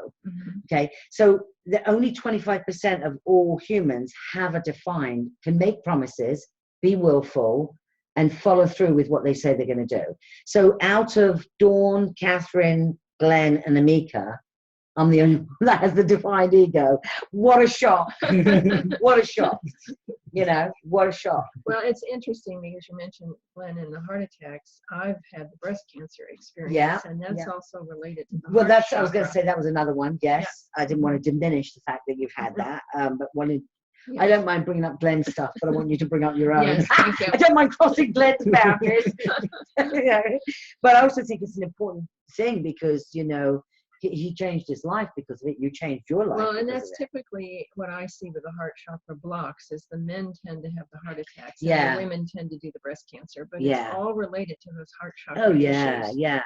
Okay. So only 25% of all humans have a defined, can make promises, be willful, and follow through with what they say they're going to do. So out of Dawn, Catherine, Glenn, and Amika, I'm the only one that has the defined ego. What a shock. What a shock. What a shock. Well, it's interesting because you mentioned, Glenn, and the heart attacks. I've had the breast cancer experience, and that's also related to the heart chakra. I was going to say that was another one. Yes. I didn't want to diminish the fact that you've had that, but I don't mind bringing up Glenn's stuff, but I want you to bring up your own. Yes, thank you. I don't mind crossing Glenn's boundaries. But I also think it's an important thing, because, he changed his life because of it. You changed your life. Well, and that's typically what I see with the heart chakra blocks, is the men tend to have the heart attacks, and the women tend to do the breast cancer, but it's all related to those heart chakra issues.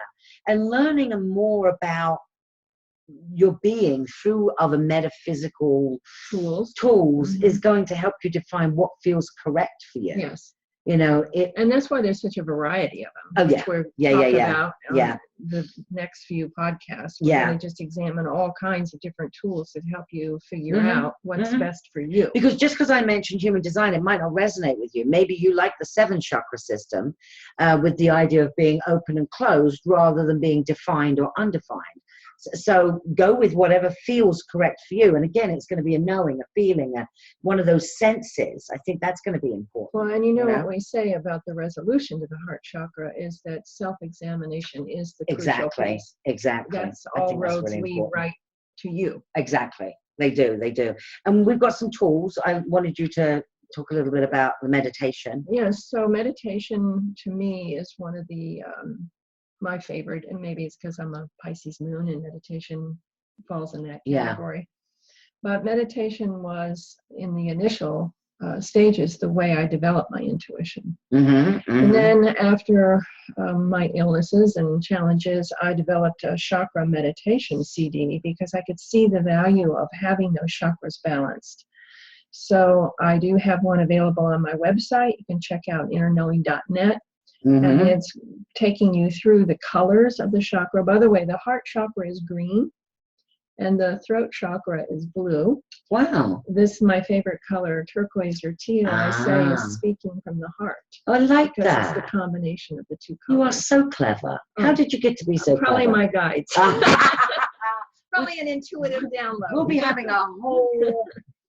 And learning more about your being through other metaphysical tools is going to help you define what feels correct for you. Yes. And that's why there's such a variety of them. Which we're talking about the next few podcasts. We're going to just examine all kinds of different tools that help you figure out what's best for you. Because just because I mentioned human design, it might not resonate with you. Maybe you like the 7 chakra system with the idea of being open and closed rather than being defined or undefined. So go with whatever feels correct for you. And again, it's going to be a knowing, a feeling, one of those senses. I think that's going to be important. Well, and what we say about the resolution to the heart chakra is that self-examination is the crucial piece. Exactly. That's all roads lead right to you. Exactly. They do. And we've got some tools. I wanted you to talk a little bit about the meditation. Yes. So meditation to me is one of the my favorite, and maybe it's because I'm a Pisces moon and meditation falls in that category. But meditation was, in the initial stages, the way I developed my intuition. And then after my illnesses and challenges, I developed a chakra meditation CD, because I could see the value of having those chakras balanced. So I do have one available on my website. You can check out innerknowing.net. And it's taking you through the colors of the chakra. By the way, the heart chakra is green and the throat chakra is blue. Wow. This is my favorite color, turquoise or teal, I say, is speaking from the heart. I like because that. It's the combination of the two colors. You are so clever. How did you get to be so Probably clever? my guides. Probably an intuitive download. We'll be having a whole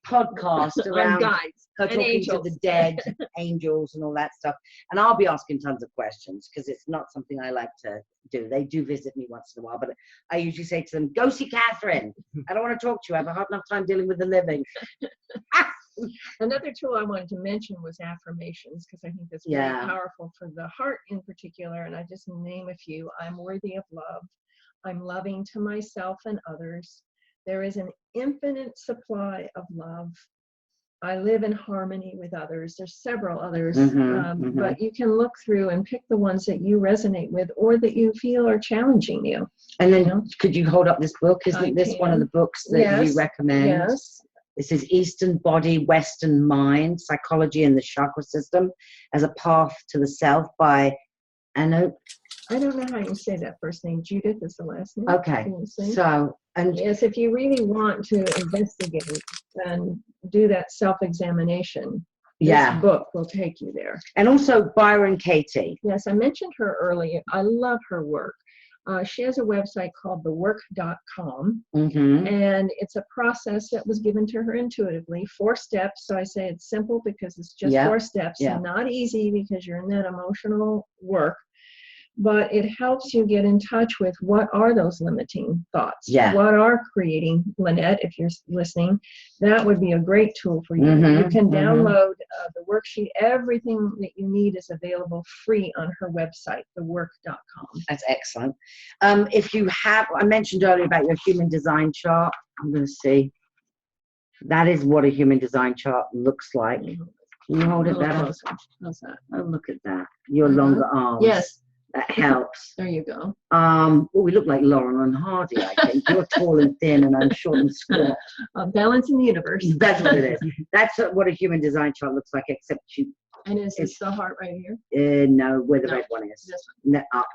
podcast around guides her talking to the dead, angels and all that stuff. And I'll be asking tons of questions, because it's not something I like to do. They do visit me once in a while, but I usually say to them, go see Catherine. I don't want to talk to you. I have a hard enough time dealing with the living. Another tool I wanted to mention was affirmations, because I think that's very powerful for the heart in particular. And I just name a few. I'm worthy of love. I'm loving to myself and others. There is an infinite supply of love. I live in harmony with others. There's several others, but you can look through and pick the ones that you resonate with or that you feel are challenging you. And then could you hold up this book? Isn't this one of the books that you recommend? Yes. This is Eastern Body, Western Mind, Psychology and the Chakra System as a Path to the Self by I don't know how you say that first name. Judith is the last name. Okay. Can you say? So, and Yes, if you really want to investigate and do that self-examination, this book will take you there. and also Byron Katie. Yes, I mentioned her earlier. I love her work. She has a website called thework.com, and it's a process that was given to her intuitively, 4 steps. So I say it's simple because it's just 4 steps, and not easy because you're in that emotional work. But it helps you get in touch with what are those limiting thoughts. What are creating, Lynette, if you're listening, that would be a great tool for you. You can download the worksheet. Everything that you need is available free on her website, thework.com. That's excellent. If you have, I mentioned earlier about your human design chart. I'm going to see. That is what a human design chart looks like. Can you hold it better? How's that? Oh, look at that. Your longer arms. Yes. That helps. There you go. Well, we look like Laurel and Hardy, I think. You're tall and thin, and I'm short and squat. Balance in the universe. That's what it is. That's what a human design chart looks like, except you. And is this the heart right here? No, where the red one is. This one. No, up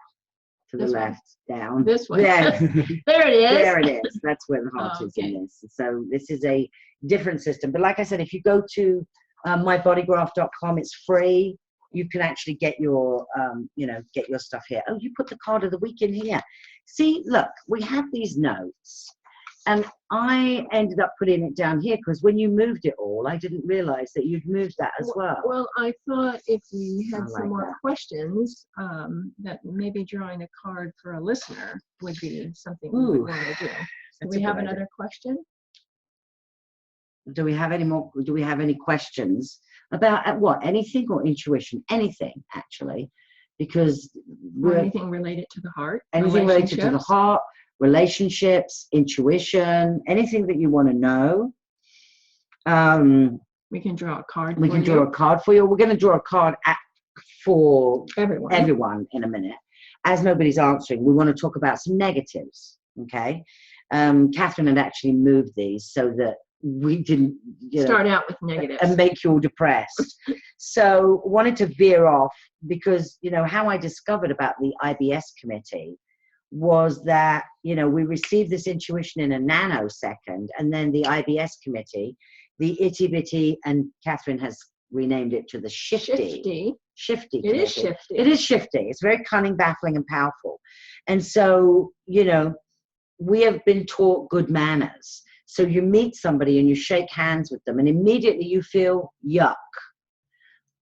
to the left, down. This one. Yeah. There it is. There it is. That's where the heart is in this. So this is a different system. But like I said, if you go to mybodygraph.com, it's free. You can actually get your, get your stuff here. Oh, you put the card of the week in here. See, look, we have these notes. And I ended up putting it down here because when you moved it all, I didn't realize that you'd moved that as well. Well, I thought if we had some more questions, that maybe drawing a card for a listener would be something we would want to do. Do we have another question? Do we have any more? Do we have any questions about what? Anything or intuition? Anything, actually, because anything related to the heart. Anything related to the heart, relationships, intuition, anything that you want to know. We can draw a card. We can draw a card for you. We're going to draw a card for everyone in a minute. As nobody's answering, we want to talk about some negatives. Okay, Catherine had actually moved these so that we didn't start out with negatives and make you all depressed. So wanted to veer off because how I discovered about the IBS committee was that we received this intuition in a nanosecond, and then the IBS committee, the itty bitty, and Catherine has renamed it to the shifty. Shifty. It is shifty. It is shifty. It's very cunning, baffling, and powerful. And so we have been taught good manners. So you meet somebody and you shake hands with them and immediately you feel yuck.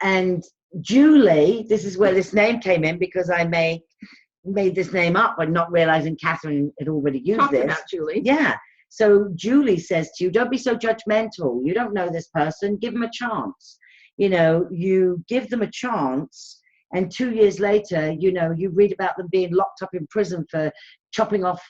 And Julie, this is where this name came in because I made this name up but not realizing Catherine had already used this. About Julie. Yeah. So Julie says to you, don't be so judgmental. You don't know this person. Give them a chance. You give them a chance. And 2 years later, you read about them being locked up in prison for chopping off,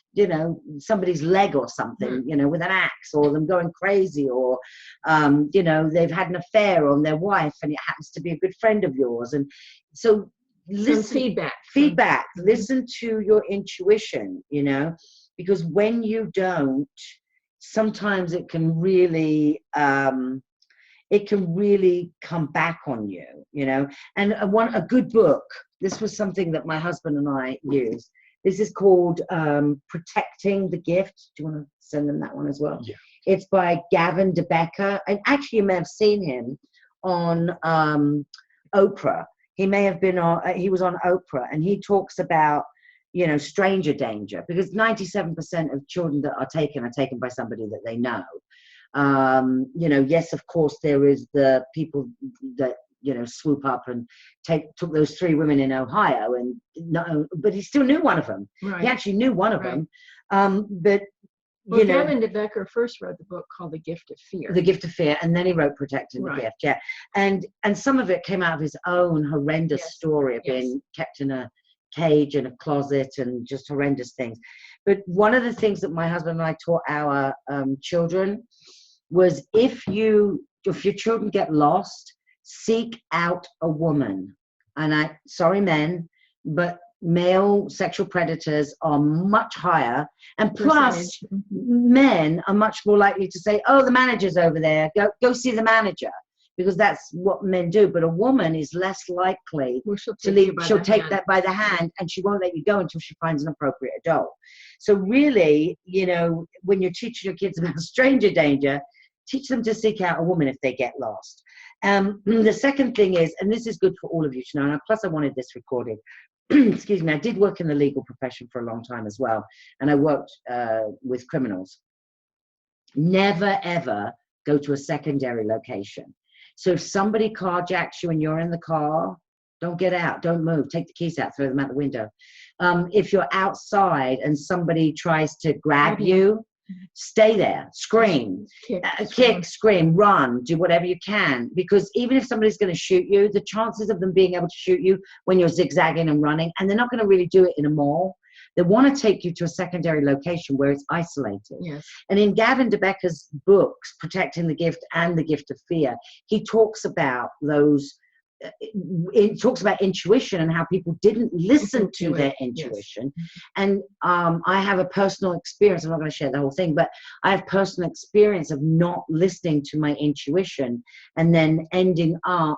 somebody's leg or something, with an axe, or them going crazy, or, they've had an affair on their wife and it happens to be a good friend of yours. And so listen, feedback, listen to your intuition, because when you don't, sometimes it can really come back on you, and a good book. This was something that my husband and I used. This is called Protecting the Gift. Do you want to send them that one as well? Yeah. It's by Gavin DeBecker. And actually, you may have seen him on Oprah. He may have been on, he was on Oprah, and he talks about, stranger danger, because 97% of children that are taken by somebody that they know. Yes, of course, there is the people that, swoop up and took those 3 women in Ohio, and no, but he still knew one of them. Right. He actually knew one of them. But, Gavin DeBecker first wrote the book called The Gift of Fear. The Gift of Fear, and then he wrote Protecting the Gift, yeah. And some of it came out of his own horrendous story of being kept in a cage and a closet and just horrendous things. But one of the things that my husband and I taught our children was if your children get lost, seek out a woman. And sorry men, but male sexual predators are much higher, and plus men are much more likely to say, oh, the manager's over there, go see the manager, because that's what men do. But a woman is less likely to leave. She'll take that by the hand, and she won't let you go until she finds an appropriate adult. So really, you know, when you're teaching your kids about stranger danger, teach them to seek out a woman if they get lost. The second thing is, and this is good for all of you to know, and plus I wanted this recorded. Excuse me, I did work in the legal profession for a long time as well, and I worked with criminals. Never ever go to a secondary location. So if somebody carjacks you and you're in the car, don't get out, don't move, take the keys out, throw them out the window. If you're outside and somebody tries to grab you, stay there, scream, kick, scream, run, do whatever you can, because even if somebody's going to shoot you, the chances of them being able to shoot you when you're zigzagging and running, and they're not going to really do it in a mall, they want to take you to a secondary location where it's isolated. Yes. And in Gavin DeBecker's books, Protecting the Gift and The Gift of Fear, he talks about those. It talks about intuition and how people didn't listen to their intuition. Yes. And I have a personal experience. I'm not going to share the whole thing, but I have personal experience of not listening to my intuition and then ending up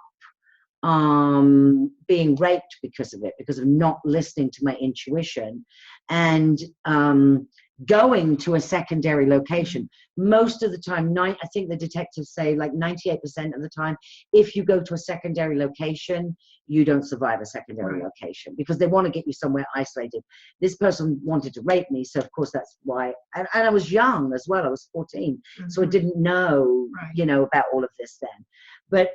being raped because of it, because of not listening to my intuition and going to a secondary location. Most of the time, I think the detectives say like 98% of the time, if you go to a secondary location, you don't survive a secondary location because they want to get you somewhere isolated. This person wanted to rape me, so of course that's why. And I was young as well. I was 14, so I didn't know, you know, about all of this then. But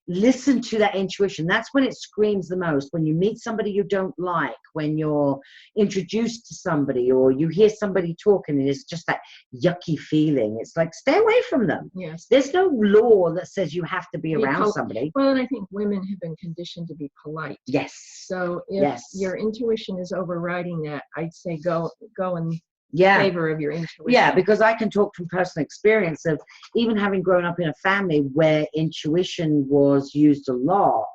listen to that intuition. That's when it screams the most. When you meet somebody you don't like, when you're introduced to somebody, or you hear somebody talking, and it's just that yucky feeling. It's like, stay away from them. Yes. There's no law that says you have to be around somebody. Well, and I think women have been conditioned to be polite. Yes. So if your intuition is overriding that, I'd say go and favor of your intuition. Yeah, because I can talk from personal experience of even having grown up in a family where intuition was used a lot.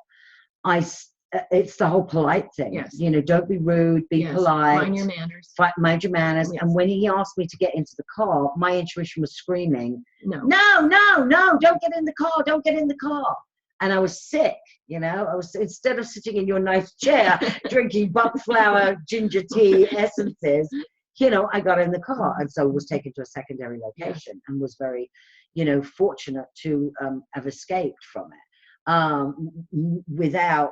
It's the whole polite thing. Yes. You know, don't be rude, be polite. Mind your manners. Mind your manners. Yes. And when he asked me to get into the car, my intuition was screaming, no, don't get in the car, don't get in the car. And I was sick, you know. I was, instead of sitting in your nice chair drinking buckflower ginger tea essences, you know, I got in the car and so was taken to a secondary location and was very, you know, fortunate to have escaped from it.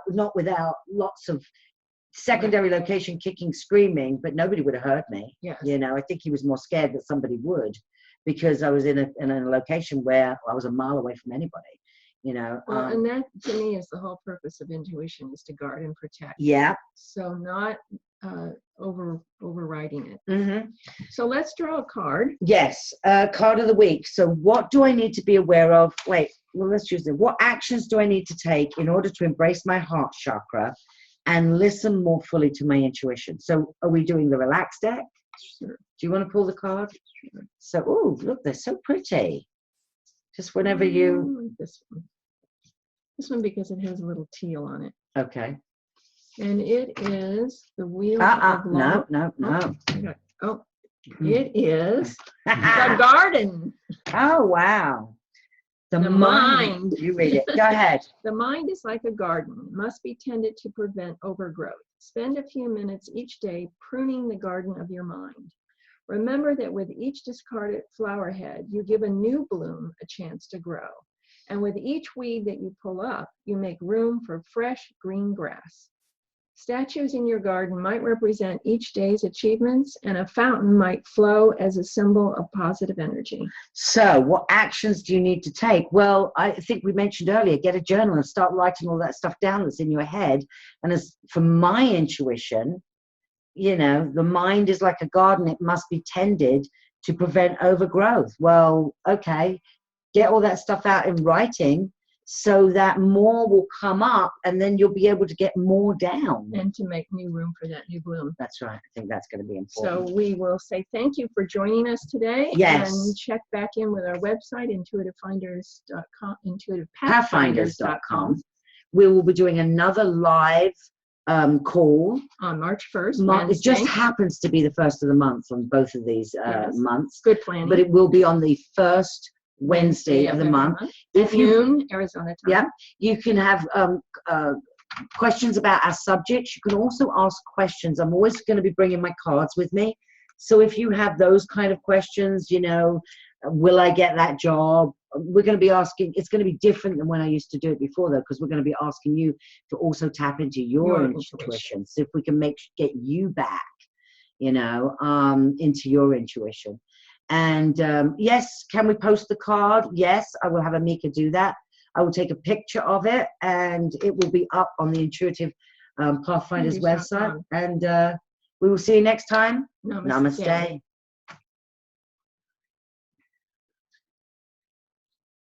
Not without lots of secondary location kicking, screaming, but nobody would have heard me. Yes. You know, I think he was more scared that somebody would, because I was in a location where I was a mile away from anybody. You know, well, and that to me is the whole purpose of intuition, is to guard and protect. Yeah. So not overriding it. Mm-hmm. So let's draw a card. Yes, card of the week. So what do I need to be aware of? Let's choose it. What actions do I need to take in order to embrace my heart chakra and listen more fully to my intuition? So are we doing the relaxed deck? Sure. Do you want to pull the card? Sure. So, oh, look, they're so pretty. Just whenever you... This one because it has a little teal on it. Okay. And it is the Wheel of Love. No. It is the garden. Oh, wow. The mind. You read it. Go ahead. The mind is like a garden. It must be tended to prevent overgrowth. Spend a few minutes each day pruning the garden of your mind. Remember that with each discarded flower head, you give a new bloom a chance to grow. And with each weed that you pull up, you make room for fresh green grass. Statues in your garden might represent each day's achievements, and a fountain might flow as a symbol of positive energy. So what actions do you need to take? Well, I think we mentioned earlier, get a journal and start writing all that stuff down that's in your head. And as for my intuition, you know, the mind is like a garden. It must be tended to prevent overgrowth. Well, okay, get all that stuff out in writing so that more will come up, and then you'll be able to get more down. And to make new room for that new bloom. That's right. I think that's going to be important. So we will say thank you for joining us today. Yes. And check back in with our website, intuitivefinders.com, intuitivepathfinders.com. We will be doing another live call on March 1st. It just happens to be the first of the month on both of these months. Good planning. But it will be on the first Wednesday of the month. If you, noon, Arizona time. yeah, you can have questions about our subjects. You can also ask questions. I'm always going to be bringing my cards with me. So if you have those kind of questions, you know, will I get that job? We're going to be asking, it's going to be different than when I used to do it before, though, because we're going to be asking you to also tap into your intuition. So if we can get you back, you know, into your intuition. And yes, can we post the card? Yes, I will have Amika do that. I will take a picture of it, and it will be up on the Intuitive Pathfinders website. And we will see you next time. Namaste. Namaste.